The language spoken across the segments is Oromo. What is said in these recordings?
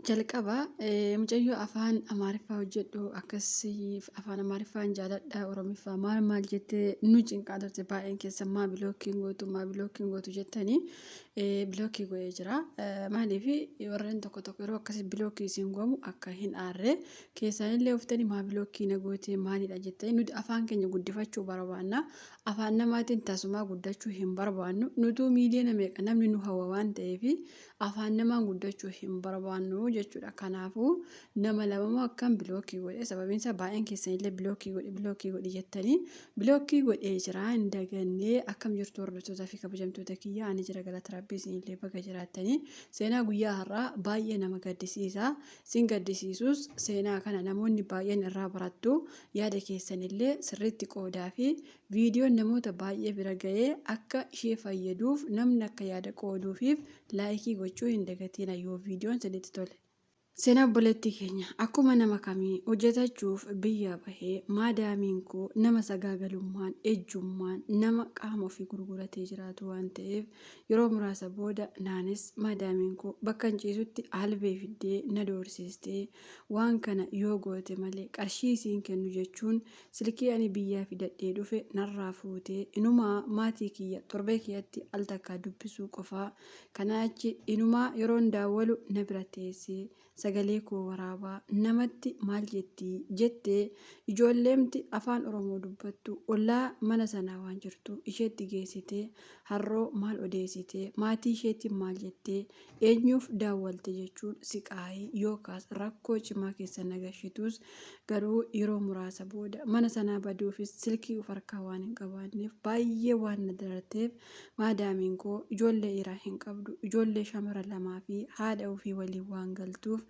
Jalqaba mucayyoo afaan Amaariffaa hojjedhu akkasii afaan Amaariffaan jaaladha Oromiffaa maal jettee nu cinqaa turte baay'een keessa maa bilookiin gootu jettanii bilookii go'ee jira. Maaliif warreen tokko yeroo akkasii bilookii isin goomu akka hin aarre keessaanillee uftanii maa bilookii na goote maalidha jettanii nuti afaan keenya guddifachuu barbaanna. Afaan namaatiin taasumaa guddachuu hin barbaannu. Nutuu miidiyaa meeqa namni nu hawwa waan ta'eef afaan namaan guddachuu hin barbaannu jechuudha. Kanaafuu nama lamamoo akkam bilookii godhe sababiin isaa baay'een keessanillee bilookii godhi jettanii bilookii godhee jira. Hin dagannee akkam jirtu hordoftootaa fi kabajamtoota kiyyaa ani jira galata rabbii isinillee baga jiraattanii seenaa guyyaa har'aa baay'ee nama gaddisiisa. Sin gaddisiisus seenaa kana namoonni baay'een irraa barattu yaada keessanillee sirriitti qoodaa fi viidiyoon namoota baay'ee bira ga'ee akka ishee fayyaduuf namni akka yaada qooduufiif laayikii gochuu hin dagatina yoo viidiyoon isinitti tole. Seenaa obboleettii keenya akkuma nama kamii hojjetachuuf biyya bahee maadaamiin koo nama sagaagalummaan ejjummaan nama qaama ofii gurguratee jiraatu waan ta'eef yeroo muraasa booda naanis maadaamiin koo bakka hin ciisutti albee fiddee na doorsistee waan kana yoo goote malee qarshii isiin kennu jechuun silkii ani biyyaa fidadhee dhufe narraa fuutee inumaa maatii kiyya torbee kiyyatti al takkaa dubbisuu qofaa kanaa achi inumaa yeroon daawwalu na bira teessee sagalee koo waraabaa namatti maal jettee ijoolleemti afaan oromoo dubbattu ollaa mana sanaa waan jirtu isheetti geessitee harroo maal odeessitee maatii isheetti maal jettee eenyuuf daawwalte jechuun siqaayii yookaas rakkoo cimaa keessa nagashitus garuu yeroo muraasa booda mana sanaa baduufis silkii of harkaa waan hin qabaanneef baay'ee waan na daratteef maadaamiin koo ijoollee dhiiraa hin qabdu ijoollee shamara lamaa fi haadha ofii waliin waan galtuuf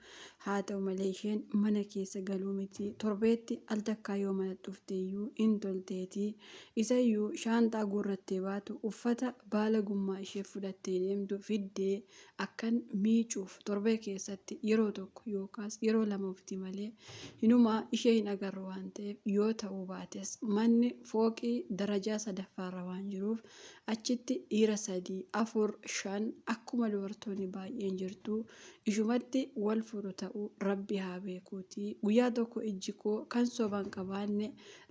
haa ta'u malee isheen mana keessa galuu miti torbeetti al takkaa yoo mana dhufteeyyuu hin tolteetii isayyuu shaanxaa guurrattee baatu uffata baala gummaa ishee fudhattee deemtu fiddee akkan miicuuf torbee keessatti yeroo tokko yookaas yeroo lama ufti malee hinumaa ishee hin agarru waan ta'eef yoo ta'uu baates manni fooqii darajaa sadaffaarra waan jiruuf achitti dhiira 3, 4, 5 akkuma dubartoonni baay'een jirtu ishumatti wal furu ta'uu rabbi haa beekuuti. Guyyaa tokko ijji koo kan soban qabaanne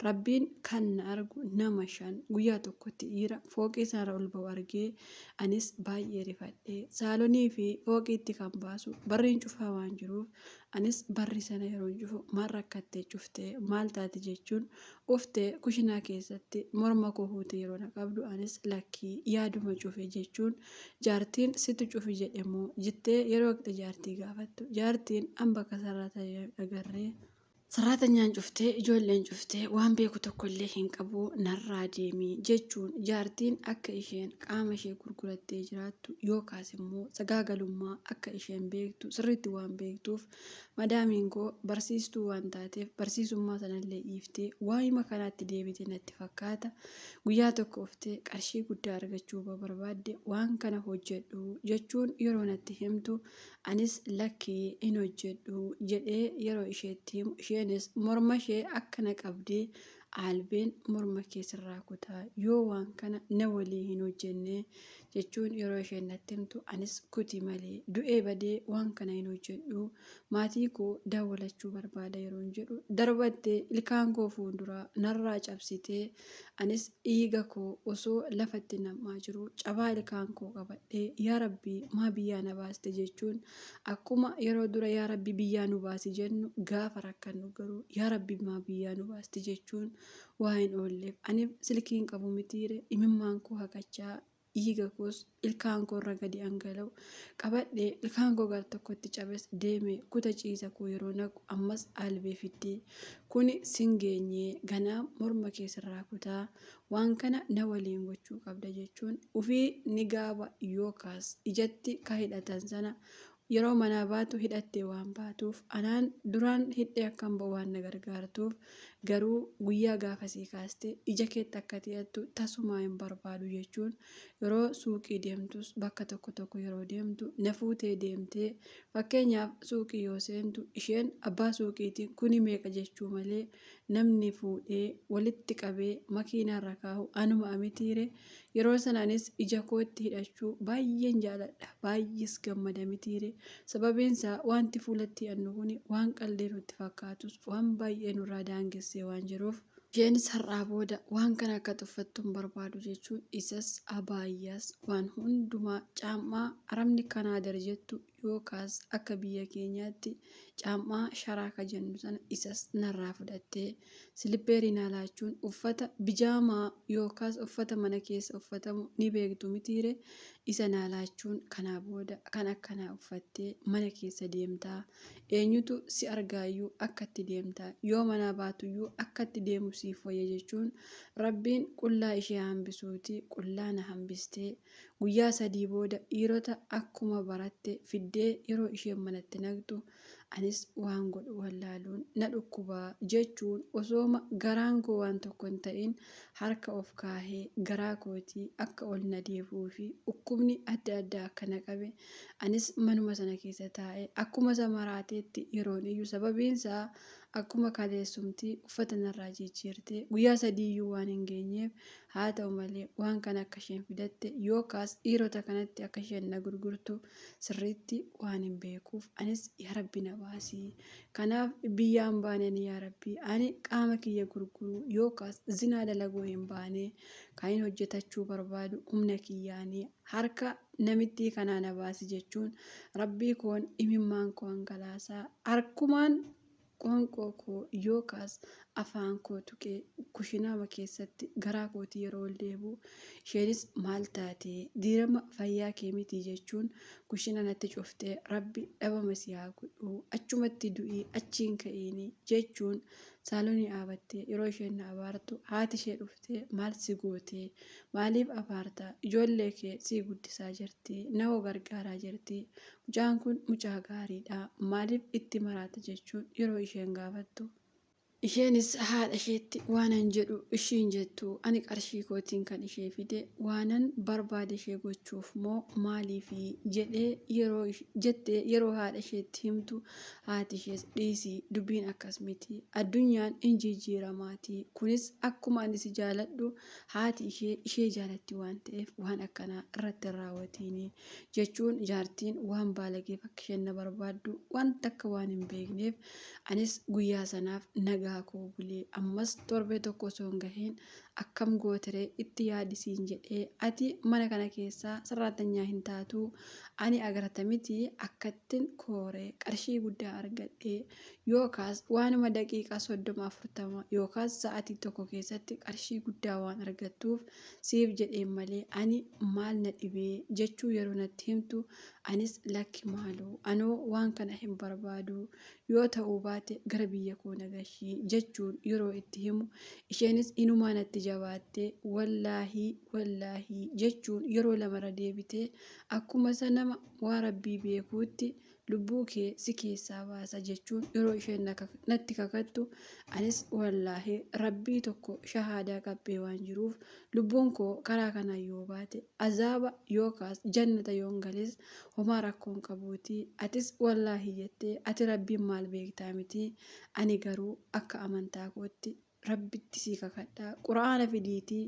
rabbiin kan na argu nama 5 guyyaa tokkotti dhiira fooqii isaarra ol ba'u argee anis baay'ee rifadhee saalonii fi fooqiitti kan baasu barriin cufaa waan jiruuf anis barri sana yeroo cufu maal rakkattee cuftee maal taate jechuun uftee kushinaa keessatti morma koo fuutee yeroo na qabdu anis lakkii yaaduma cufe jechuun jaartiin situ cufi jedhamoo jettee yeroo waqti jaartii gaafattu jaartiin hamba kasarraa agarree sarratanyaan cuftee ijoolleen cuftee waan beeku tokkollee hin qabu narraa deemii jechuun jaartiin akka isheen qaama ishee gurgurattee jiraattu yookaas immoo sagaagalummaa akka isheen beektu sirriitti waan beektuuf madaamiin koo barsiistuu waan taateef barsiisummaa sanallee dhiiftee waa'ima kanaatti deebite natti fakkaata. Guyyaa tokko uftee qarshii guddaa argachuu barbaadde waan kana hojjedhu jechuun yeroo natti himtu anis lakkii hin hojjedhu jedhee yeroo isheetti himu isheenis morma ishee akkana qabdee albeen morma keessarraa kutaa yoo waan kana na walii hin hojjenne jechuun yeroo isheen natti himtu anis kuti malee du'ee badee waan kana hin hojjedhu maatii koo daawwalachuu barbaada yeroo jedhu darbattee ilkaan koo fuulduraa narraa cabsitee anis dhiiga koo osoo lafatti namaa jiru cabaa ilkaan koo qabadhee yaa rabbii maa biyyaa na baaste jechuun akkuma yeroo dura yaa rabbii biyyaa nu baasi jennu gaafa rakkannu garuu yaa rabbii maa biyyaa nu baaste jechuun waa hin oolleef ani silkiin qabu mitiire imimmaan koo haqachaa dhiiga koos ilkaan koo irra gadi hangala'u qabadhee ilkaan koo gar tokkotti cabes deeme kuta ciisa koo yeroo naqu ammas albee fiddee kuni singeenyee ganaa morma keessarraa kutaa waan kana na waliin gochuu qabda jechuun ufii ni gaaba yookaas ijatti ka hidhatan sana yeroo manaa baatu hidhattee waan baatuuf anaan duraan hidhee akkan ba'u waan na gargaartuuf garuu guyyaa gaafasii kaastee ija keetti akka ta'ettu tasumaa hin barbaadu jechuun yeroo suuqii deemtus bakka tokko yeroo deemtu na fuutee deemtee fakkeenyaaf suuqii yoo seentu isheen abbaa suuqiitiin kuni meeqa jechuu malee namni fuudhee walitti qabee makiinaarra kaa'u anuma amitiire Yeroo sanaanis ija kootti hidhachuu baay'een jaaladha. Baay'ees gammada mitiire. Sababiin isaa wanti fuulatti hidhannu kun waan qallee nutti fakkaatus waan baay'ee nurraa daangessee waan jiruuf. Isheenis har'aa booda waan kana akka tuffattu hin barbaadu jechuun isas abaayyaas waan hundumaa caammaa arabni Kanaadaa jettu yookaas akka biyya keenyaatti caammaa sharaa ka jennu sana isas narraa fudhattee silippeerii na laachuun uffata bijaamaa yookaas uffata mana keessa uffatamu ni beektu mitiire isa na laachuun kanaa booda kan akkanaa uffattee mana keessa deemtaa eenyutu si argaayyuu akkatti deemtaa yoo manaa baatuyyuu akkatti deemu siif wayya jechuun rabbiin qullaa ishee hambisuuti qullaa na hambistee guyyaa 3 booda dhiirota akkuma baratte fiddee yeroo isheen manatti naqxu anis waan godhu wallaaluun na dhukkubaa jechuun osooma garaan koo waan tokko hin ta'in harka of kaahee garaa kootii akka ol na deebuu fi dhukkubni adda addaa akka na qabe anis manuma sana keessa taa'ee akkuma isa maraateetti yeroon iyyuu sababiinsaa akkuma kaleessumtii uffata narraa jijjiirtee guyyaa 3 iyyuu waan hin geenyeef haa ta'u malee waan kana akka isheen fidatte yookaas dhiirota kanatti akka isheen na gurgurtu sirriitti waan hin beekuuf anis yaa rabbi na baasii kanaaf biyyaan baaneen yaa rabbi ani qaama kiyya gurguruu yookaas zinaa dalaguu hin baane kan hin hojjetachuu barbaadu humna kiyyaanii harka namitti kanaa na baasi jechuun rabbii koon imimmaan koo hangalaasaa harkumaan qoonqoo koo yookaas afaan koo tuqee kushinaama keessatti garaa kootii yeroo ol deebi'u isheenis maal taatee diirama fayyaa kee miti jechuun kushina natti cuftee rabbi dhabama si haa godhu achumatti du'ii achiin ka'iini jechuun saalonii dhaabattee yeroo isheen na abaartu haati ishee dhuftee maal si gootee maaliif abaartaa ijoollee kee si guddisaa jirti nama gargaaraa jirti mucaan kun mucaa gaariidha maaliif itti maraata jechuun yeroo isheen gaafattu. Isheenis haadha isheetti waanan jedhu ishiin jettu ani qarshii kootiin kan ishee fide waanan barbaade ishee gochuuf moo maaliifi jettee yeroo haadha isheetti himtu haati ishees dhiisii dubbiin akkas miti addunyaan hin jijjiiramaatii kunis akkuma ani si jaaladhu haati ishee jaalatti waan ta'eef waan akkanaa irratti hin raawwatiini jechuun jaartiin waan baalageef akka isheen na barbaaddu wanta akka waan hin beekneef anis guyyaa sanaaf nagaa koo bulee ammas torbee tokko osoo hin gahiin akkam gootiree itti yaadisiin jedhee ati mana kana keessaa sarraatanyaa hin taatu ani agarta miti akkattiin kooree qarshii guddaa argadhee yookaas waanuma daqiiqaa 30-40 yookaas sa'aatii tokko keessatti qarshii guddaa waan argattuuf siif jedheen malee ani maal na dhibee jechuu yeroo natti himtu anis lakki maaloo anoo waan kana hin barbaadu yoo ta'uu baate gara biyya koo nagashii jechuun yeroo itti himu isheenis inumaa natti jabaattee wallaahi jechuun yeroo lamarra deebitee akkuma isa nama waa rabbii beekuutti lubbuu kee si keessaa baasa jechuun yeroo isheen natti kakattu anis wallaahi rabbii tokko shahaadaa qabbee waan jiruuf lubbuun koo karaa kanaa yoo baate azaaba yookaas jannata yoon gales homaa rakkoon qabuuti atis wallaahi jettee ati rabbiin maal beektaa miti ani garuu akka amantaa kootti rabbitti sii kakadhaa quraana fidiitii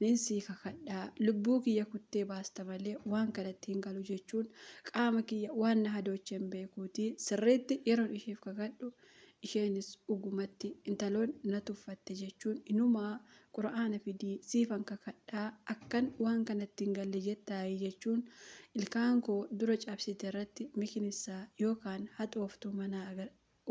nin sii kakadhaa lubbuu kiyya kuttee baasta malee waan kanatti hin galu jechuun qaama kiyya waan na hadoochen beekuuti sirriitti yeroon isheef kakadhu isheenis dhugumatti intaloon na tuffatte jechuun inumaa quraana fidii siifan kakadhaa akkan waan kanatti hin galle jettaayi jechuun ilkaan koo dura cabsite irratti mikinissaa yookaan haxooftuu manaa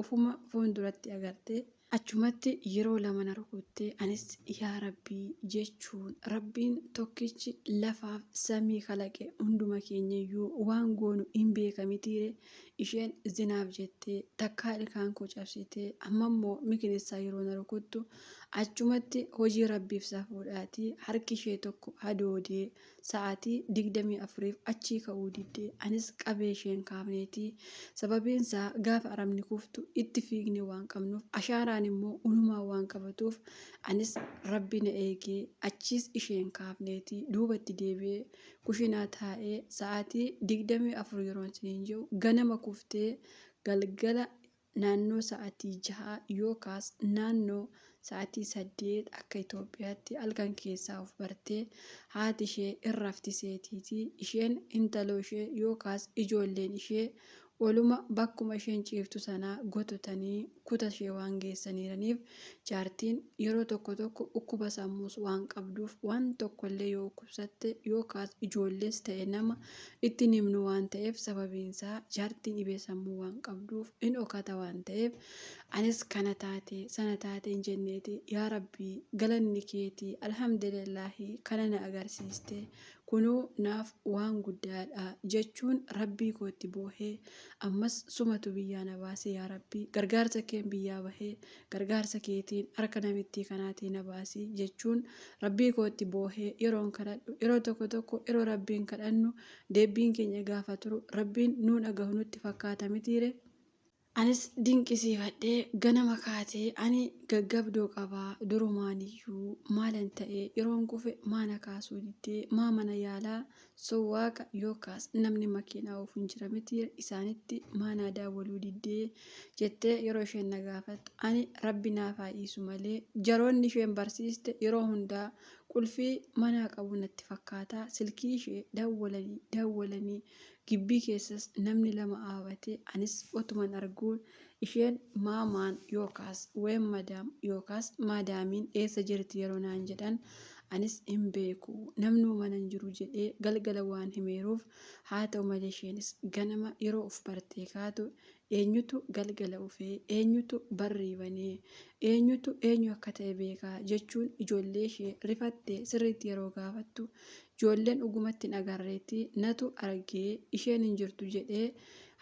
ufuma fuulduratti agartee achumatti yeroo 2 na rukuttee anis yaa rabbii jechuun rabbiin tokkichi lafaaf samii kalaqe hunduma keenyayyuu waan goonu hin beekamitiire isheen zinaaf jettee takkaa ilkaan koo cabsitee ammammoo mikinissaa yeroo na rukuttu achumatti hojii rabbiif safuudhaatii harki ishee tokko hadoodee sa'aatii 24f achii ka'uu diddee anis qabee isheen kaafneetii sababiinsaa gaafa arabni kuftu itti fiigne waan qabnuuf ashaaraan immoo unumaa waan qabatuuf anis rabbi na eegee achiis isheen kaafneetii duubatti deebi'ee kushinaa taa'ee sa'aatii 24 yeroo isiniin jiru ganama kuftee galgala naannoo sa'aatii 6 yookaas naannoo sa'aatii 8 akka Itoophiyaatti halkan keessaa of bartee haati ishee irra raftiseetiiti isheen intaloo ishee yookaas ijoolleen ishee waluma bakkuma isheen ciiftu sanaa gototanii kuta ishee waan geessaniiraniif jaartiin yeroo tokko tokko dhukkuba sammuus waan qabduuf waan tokkollee yoo dhukkubsatte yookaas ijoollees ta'e nama itti himnu waan ta'eef sababiinsaa jaartiin dhibee sammuu waan qabduuf in dhokata waan ta'eef anis kana taate sana taate hin jenneeti yaa rabbii galanni keetii alhamdulillaahi kana na agarsiiste kunuu naaf waan guddaadha jechuun rabbii kootti boohee ammas sumatu biyyaa na baase yaa rabbii gargaarsa keen biyyaa bahee gargaarsa keetiin harka namittii kanaatiin na baasii jechuun rabbii kootti boohee yeroon kadhadhu yeroo tokko tokko yeroo rabbiin kadhannu deebbiin keenya gaafa turu rabbiin nuun dhagahu nutti fakkaata mitiire. Anis dinqisiifadhee ganama kaatee ani gaggabdoo qabaa durumaaniyyuu maalan ta'ee yeroon kufe maana kaasuu diddee maa mana yaalaa sowwaaqa yookaas namni makiinaa ofuun jira miti isaanitti maanaa daawwaluu diddee jettee yeroo isheen na gaafattu ani rabbi naaf haa dhiisu malee jaroonni isheen barsiiste yeroo hundaa qulfii manaa qabu natti fakkaata silkii ishee daawwalanii gibbii keessas namni lama dhaabatee anis otuman arguun isheen maamaan yookaas ween madaam yookaas maadaamiin eessa jirti yeroo naan jedhan anis hin beeku namnuu mana hin jiru jedhee galgala waan himeeruuf haa ta'u malee isheenis ganama yeroo of bartee kaatu eenyutu galgala ufee eenyutu barriibanee eenyutu eenyu akka ta'e beekaa jechuun ijoollee ishee rifattee sirriitti yeroo gaafattu ijoolleen dhugumatti hin agarreetti natu argee isheen hin jirtu jedhee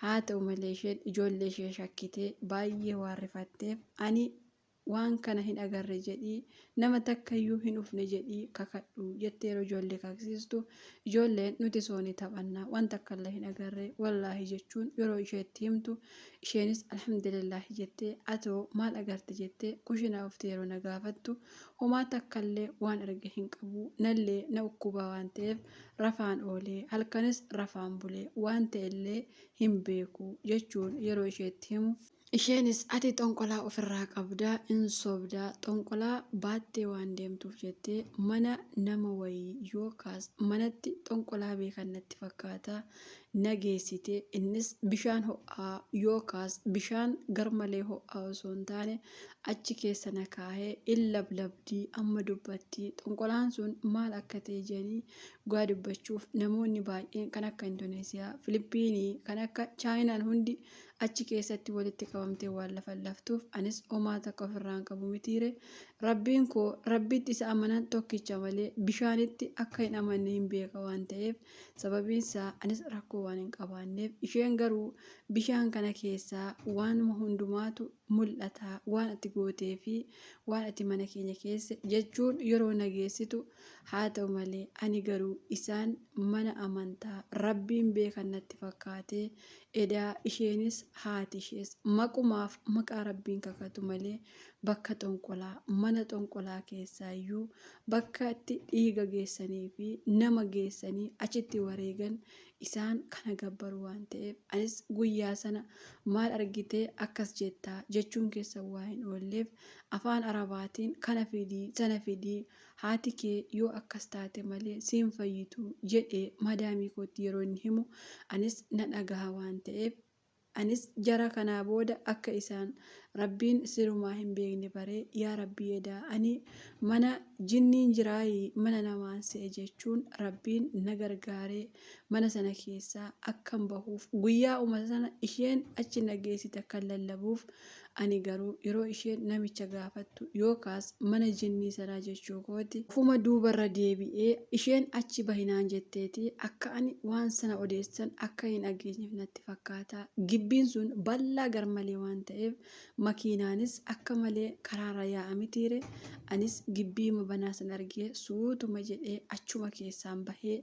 haa ta'u malee isheen ijoollee ishee shakkitee baay'ee waan rifatteef ani waan kana hin agarre jedhii nama takkayyuu hin ufne jedhii kakadhu jettee yeroo ijoollee kaksiistu ijoolleen nuti soonii taphannaa wanta akkallee hin agarre wallaahi jechuun yeroo isheetti himtu isheenis alhamdulillaahi jettee atoo maal agarte jettee kushinaa uftee yeroo na gaafattu homaa takkallee waan arge hin qabu nallee na ukkubaa waan ta'eef rafaan oolee halkanis rafaan bulee waan ta'ellee hin beeku jechuun yeroo isheetti himu. Isheenis ati xonqolaa ofirraa qabdaa in sobdaa xonqolaa baattee waan deemtuuf jettee mana nama wayii yookaas manatti xonqolaa beekan natti fakkaata nageessite innis bishaan ho'aa yookaas bishaan garmalee ho'aa osoo hin taane achi keessa na kaahee in lablabdii amma dubbattii xonqolaan sun maal akka ta'e jedhanii dhugaa dubbachuuf namoonni baay'een kan akka Indoneesiyaa Filipiinii kan akka Chaayinaan hundi achi keessatti walitti qabamtee waan laftuuf anis homaa takka ofirraan qabu mitiire rabbiin koo rabbitti isa amanan tokkicha malee bishaanitti akka hin amanne hin beeka waan ta'eef sababiinsaa anis rakkoo waan hin qabaanneef isheen garuu bishaan kana keessaa waanuma hundumaatu mul'ata waan ati gootee fi waan ati mana keenya keessa jechuun yeroo nageessitu haa ta'u malee ani garuu isaan mana amantaa rabbiin beekan natti fakkaatee edaa isheenis haati ishees maqumaaf maqaa rabbiin kakatu malee bakka xonqolaa mana xonqolaa keessaayyuu bakka itti dhiiga geessanii fi nama geessanii achitti wareegan isaan kana gabbaru waan ta'eef anis guyyaa sana maal argitee akkas jettaa jechuun keessa waa hin oolleef afaan arabaatiin kana fidii sana fidii haati kee yoo akkas taate malee siin fayyitu jedhee madaamii kootti yeroo inni himu anis na dhagaha waan ta'eef anis jara kanaa booda akka isaan rabbiin sirumaa hin beekne baree yaa rabbii edaa ani mana jinniin jiraayii mana namaan se'e jechuun rabbiin na gargaaree mana sana keessaa akkan bahuuf guyyaa sana isheen achi nageessite akkan lallabuuf ani garuu yeroo isheen namicha gaafattu yookaas mana jinnii sanaa jechuu kooti ufuma duubarra deebi'ee isheen achi bahinaan jetteeti akka ani waan sana odeessan akka hin dhageenyeef natti fakkaata gibbiin sun bal'aa garmalee waan ta'eef makiinaanis akka malee karaarra yaa'a mitiire anis gibbii banaa san argee suutuma jedhee achuma keessaan bahee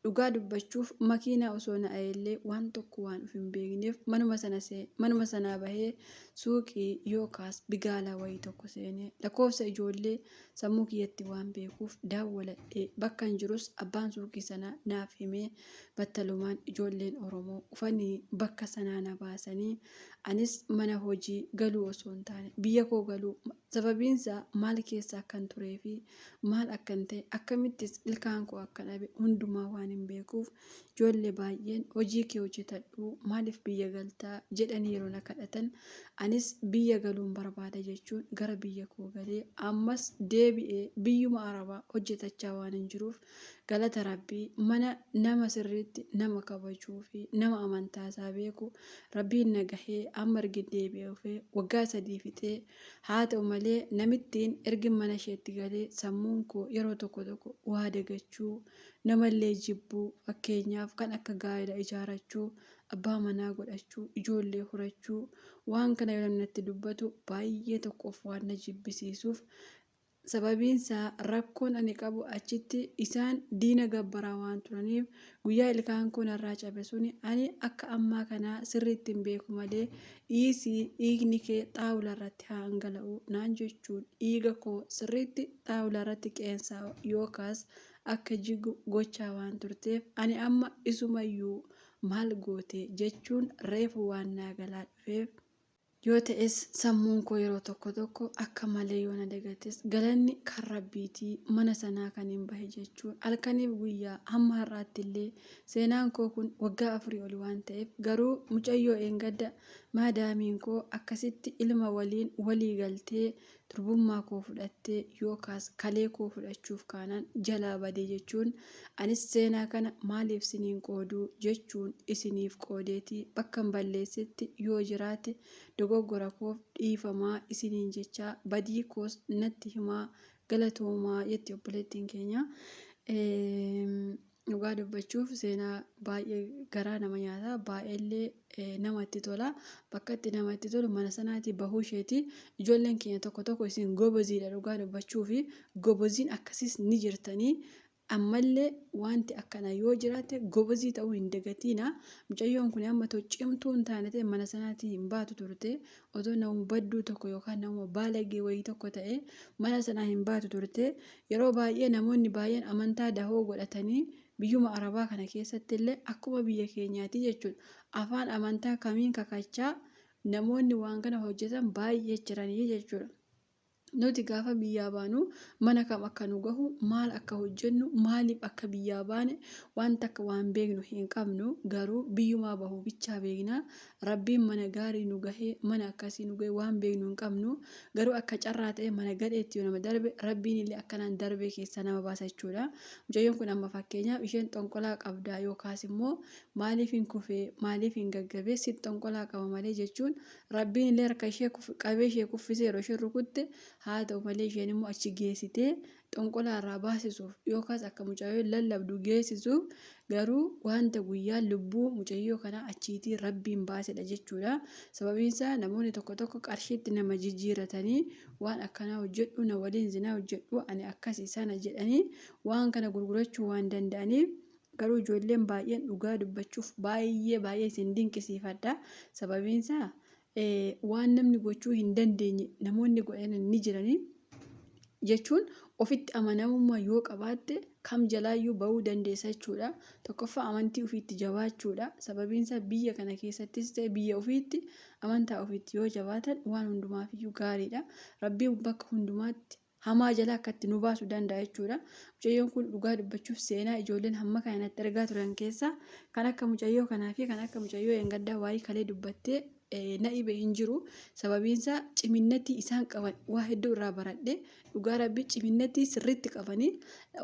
dhugaa dubbachuuf makiinaa osoo na'ee illee waan tokko waan of hin beekneef manuma sanaa bahee suuqii yookaas bigaalaa wayii tokko seenee lakkoofsa ijoollee sammuu kiyyatti waan beekuuf daawwaladhee bakka hin jirus abbaan suuqii sanaa naaf himee battalumaan ijoolleen Oromoo dhufanii bakka sanaa na baasanii anis mana hojii galuu osoo hin taane biyya koo galuu sababiinsaa maal keessa akkan turee fi maal akkan ta'e akkamittis ilkaan koo akka dhabe hundumaa waan hin beekuuf ijoollee baay'een hojii kee hojjetadhu maaliif biyya galtaa jedhanii yeroo na kadhatan anis biyya galuun barbaada jechuun gara biyya koo galee ammas deebi'ee biyyuma arabaa hojjetachaa waan hin jiruuf galata rabbii mana nama sirriitti nama kabajuu fi nama amantaa isaa beeku rabbiin na gahee amma ergi deebi'ee waggaa 3 fixee haa ta'u malee namittiin ergi mana isheetti galee sammuun koo yeroo tokko waa dagachuu namallee jibbuu fakkeenyaaf kan akka gaa'ela ijaarachuu abbaa manaa godhachuu ijoollee horachuu waan kana yoo namatti dubbatu baay'ee tokkoof waan na jibbisiisuuf sababiinsaa rakkoon ani qabu achitti isaan diina gabbaraa waan turaniif guyyaa ilkaan koo narraa cabe suni ani akka ammaa kanaa sirriitti hin beeku malee dhiigni kee xaawula irratti haa hangala'u naan jechuun dhiiga koo sirriitti xaawula irratti qeensaa yookaas akka jigu gochaa waan turteef ani amma isumayyuu maal goote jechuun reefu waan naa galaa dhufeef. Yoo ta'es sammuun koo yeroo tokko akka malee yoo na dagates galanni kan rabbiitii mana sanaa kan hin bahe jechuun halkaniif guyyaa hamma har'aatti illee seenaan koo kun waggaa 4 oli waan ta'eef garuu mucayyoo eengadda maadaamiin koo akkasitti ilma waliin walii galtee turbummaa koo fudhattee yookaas kalee koo fudhachuuf kaanaan jalaa badee jechuun anis seenaa kana maaliif isiniin qooduu jechuun isiniif qoodeetii bakka hin balleessitti yoo jiraate dogoggora koof dhiifamaa isiniin jechaa badii koos natti himaa galatoomaa jetti obboleettiin keenya. Dhugaa dubbachuuf seenaa baay'ee garaa nama nyaata baay'eellee namatti tola bakka itti namatti tolu mana sanaatii bahuu isheeti ijoolleen keenya tokko isin goboziidha dhugaa dubbachuufi goboziin akkasiis ni jirtanii ammallee wanti akkana yoo jiraate gobozii ta'uu hin dagatiina mucayyoon kun amma cimtuu hin taane ta'e mana sanaatii hin baatu turte otoo nama badduu tokko yookaan nama baalagee wayii tokko ta'e mana sanaa hin baatu turte yeroo baay'ee namoonni baay'een amantaa dahoo godhatanii biyyuma arabaa kana keessatti illee akkuma biyya keenyaati jechuudha afaan amantaa kamiin kakachaa namoonni waan kana hojjetan baay'ee jiranii jechuudha. Nuti gaafa biyyaa baanu mana kam akka nu gahu maal akka hojjennu maaliif akka biyyaa baane wanta akka waan beeknu hin qabnu garuu biyyumaa bahuu bichaa beekna rabbiin mana gaarii nu gahee mana akkasii nu gahee waan beeknu hin qabnu garuu akka carraa ta'e mana gadheetti yoo nama darbe rabbiin illee akkanaan darbee keessa nama baasa jechuudha. Mucayyoon kun amma fakkeenyaaf isheen xonqolaa qabdaa yookaas immoo maaliif hin kufee maaliif hin gaggabee si xonqolaa qaba malee jechuun rabbiin illee harka ishee qabee ishee kuffisee yeroo isheen rukutte haa ta'u malee isheen immoo achi geessitee xonqolaa irraa baasisuuf yookaas akka mucayyoon lallabdu geessisuuf garuu wanta guyyaa lubbuu mucayyoo kanaa achiitii rabbiin baasedha jechuudha. Sababiin isaa namoonni tokko qarshiitti nama jijjiiratanii waan akkanaa hojjedhu na waliin zinaa hojjedhu ani akkasii sana jedhanii waan kana gurgurachuu waan danda'aniif garuu ijoolleen baay'een dhugaa dubbachuuf baay'ee isin dinqisiifadha. Sababiin isaa waan namni gochuu hin dandeenye namoonni godhan ni jiranii jechuun ofitti amanamummaa yoo qabaatte kam jalaayyuu bahuu dandeessa jechuudha. Tokkoffaa amantii ofiitti jabaachuudha. Sababiin isaa biyya kana keessattis ta'e biyya ofiitti amantaa ofiitti yoo jabaatan waan hundumaafiyyuu gaariidha. Rabbiin bakka hundumaatti hamaa jalaa akkatti nu baasuu danda'a jechuudha. Mucayyoon kun dhugaa dubbachuuf seenaa ijoolleen hamma kanatti argaa turan keessaa kan akka mucayyoo kanaa fi kan akka mucayyoo eengaddaa waa'ee kalee dubbattee na dhibe hin jiru. Sababiin isaa ciminnatti isaan qaban waa hedduu irraa baradhe dhugaa rabbii ciminnatti sirriitti qabanii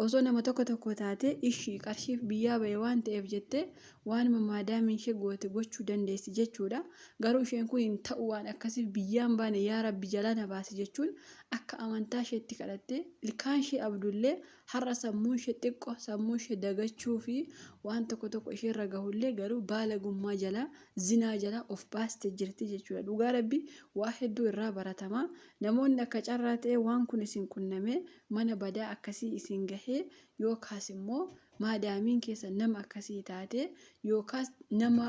osoo nama tokko taate ishii qarshiif biyyaa bahe waan ta'eef jettee waanuma maadaamiin ishee goote gochuu dandeessi jechuudha. Garuu isheen kun hin ta'u waan akkasiif biyyaan baane yaa rabbi jalaa na baasi jechuun akka amantaa isheetti kadhatte ilkaan ishee abdullee har'a sammuu ishee xiqqoo sammuu ishee dagachuu fi waan tokko ishee irra gahullee garuu baala gummaa jalaa zinaa jalaa of baaste jirti jechuudha. Dhugaa rabbii waa hedduu irraa baratama. Namoonni akka carraa ta'e waan kun isin qunname mana badaa akkasii isin gahee yookaas immoo maadaamiin keessa nama akkasii taate yookaas nama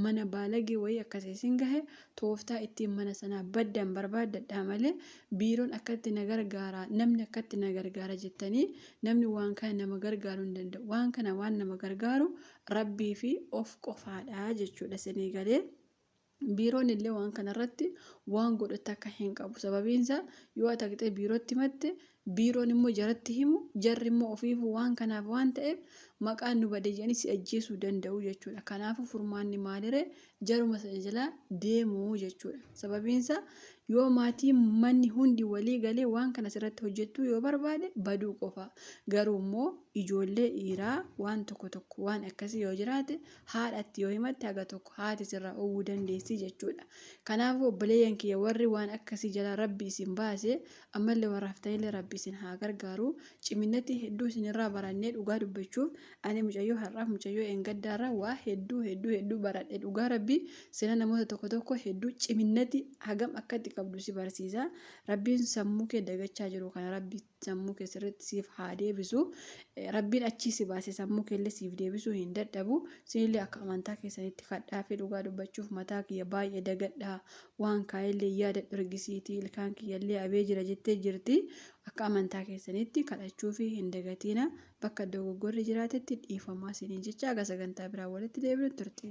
mana baalagee wayii akkasii isin gahe tooftaa ittiin mana sanaa baddan barbaaddadhaa malee biiroon akkatti na gargaara namni akkatti na gargaara jettanii namni waan kana nama gargaaruu hin danda'u. Waan kana waan nama gargaaru rabbii fi of qofaadha jechuudha isinii galee. Biiroon illee waan kanarratti waan godhatu akka hin qabu. Sababiin isaa yoo ati biirootti himatte biiroon immoo jaratti himu jarri immoo ofiif waan kanaaf waan ta'eef maqaan nu bade jedhanii si ajjeesuu danda'u jechuudha. Kanaafuu furmaanni maaliree jaruma sana jalaa deemuu jechuudha. Sababiin isaa yoo maatii manni hundi walii galee waan kana sirratti hojjechuu yoo barbaade baduu qofa. Garuu immoo ijoollee dhiiraa waan tokko waan akkasii yoo jiraate haadhatti yoo himatte haga tokko haati sirraa oowwuu dandeessi jechuudha. Kanaafuu obboleeyyan kiyya warri waan akkasii jalaa rabbi isin baase ammallee warraaftanillee rabbi isin haa gargaaru. Ciminatti hedduu isinirraa barannee dhugaa dubbachuuf ani mucayyoo har'aaf mucayyoo engaddaarraa waa hedduu baradhe dhugaa rabbi sina namoota tokko hedduu ciminatti hagam akkatti qabdu si barsiisa. Rabbiin sammuu kee dagachaa jiru kana rabbi sammuu kee sirriitti siif haa deebisu. Rabbiin achii si baase sammuu kee illee siif deebisuu hin dadhabu. Sinillee akka amantaa keessanitti kadhaa fi dhugaa dubbachuuf mataa kiyya baay'ee dagadhaa waan kaa'ellee yaada dhirgisiitii ilkaan kiyyallee abee jira jettee jirti. Akka amantaa keessanitti kadhachuu fi hin dagatiina bakka dogoggorri jiraatetti dhiifamaa isiniin jecha aga sagantaa biraa walitti deebi'u turte.